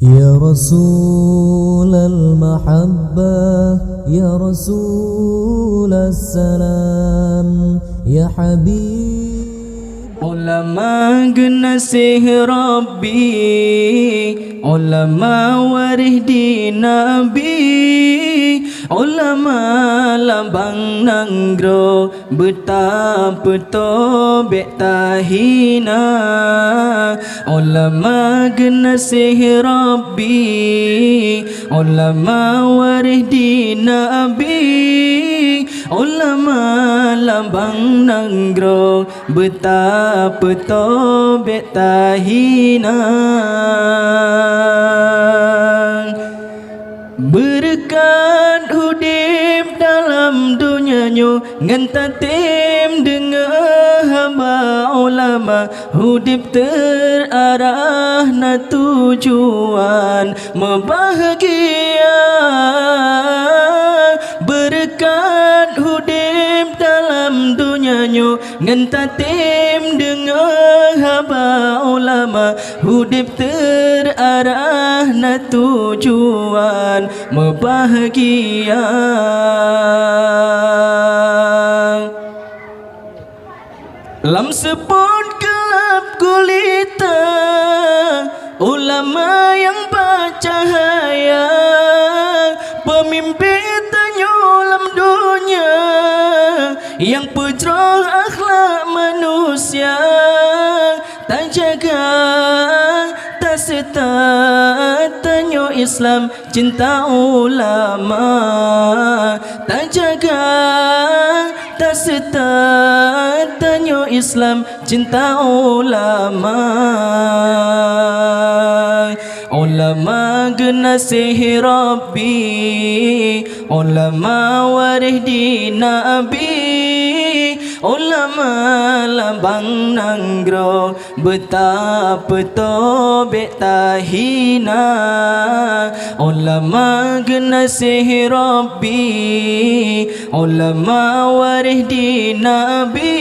يا رسول المحبة يا رسول السلام يا حبيب Ulama generasi Rabbi, ulama waris di Nabi, ulama lambang nanggro betapa tobek tahina. Ulama generasi Rabbi, ulama waris di Nabi, ulama lambang nanggro betapa tobek tahina. Berkat hudib dalam dunianya ngan tatim dengar hamba ulama, hudib terarah na tujuan membahagia. Berkat hudib dalam dunianya ngan tatim dengar hamba ulama, hudib terarah na tujuan membahagia. Lam sebut gelap gulita ulama yang bercahaya, pemimpin tenyolam dunia yang putra akhlak manusia, tak jaga tak setat tanyo Islam cinta ulama, tak jaga tak setat tanyo Islam cinta ulama. Ulama generasi Rabbi, ulama waris di Nabi, ulama lambang nanggro betapa tobek tahina. Ulama generasi Rabbi, ulama waris di Nabi,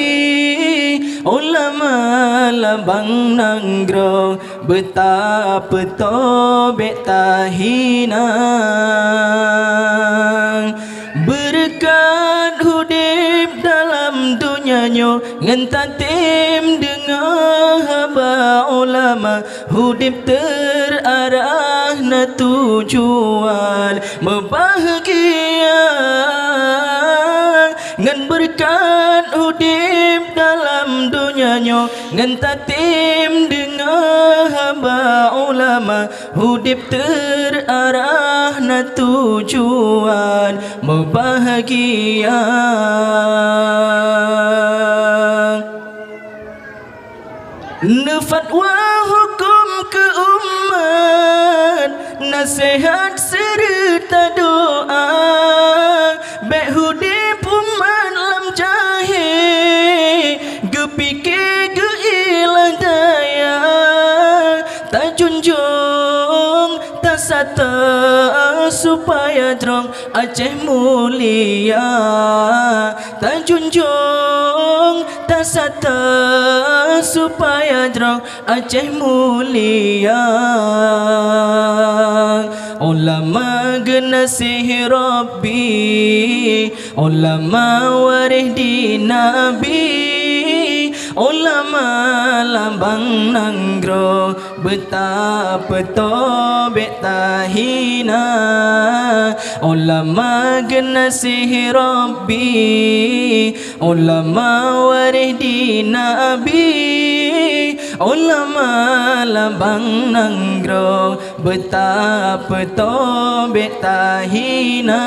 ulama lambang nanggro betapa tobek tahina. Berkat hudib dalam dunianya ngan tatim dengar hamba ulama, hudib terarah na tujuan membahagia. Ngan berkat hudib dalam dunianya ngan tatim dengar hamba ulama, hudib terarah na tujuan membahagia. Fatwa hukum ke umat, nasihat serta doa, baik hudib umat lam jahil, gepikir ke ilah daya, tak junjung tak sata supaya drong Aceh mulia, tak junjung tak sata supaya drong Aceh mulia. Ulama generasi Rabbi, ulama waris di Nabi, ulama lambang nanggro betapa tobek tahina. Ulama generasi Rabbi, ulama waris di Nabi, ulama lambang nanggro betapa tobek tahina.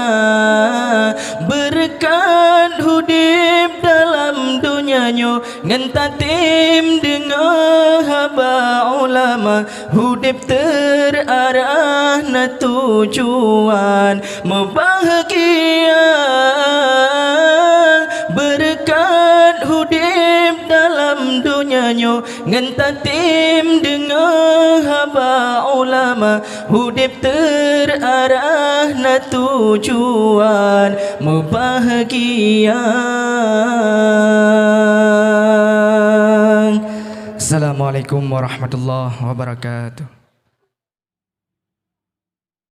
Berkat hudib dalam dunianya ngan tatim dengar hamba ulama, hudib terarah na tujuan membahagia. Berkat hudib dalam dunianya ngan tatim dengar hamba ulama, hudib terarah na tujuan membahagia. Assalamualaikum warahmatullahi wabarakatuh.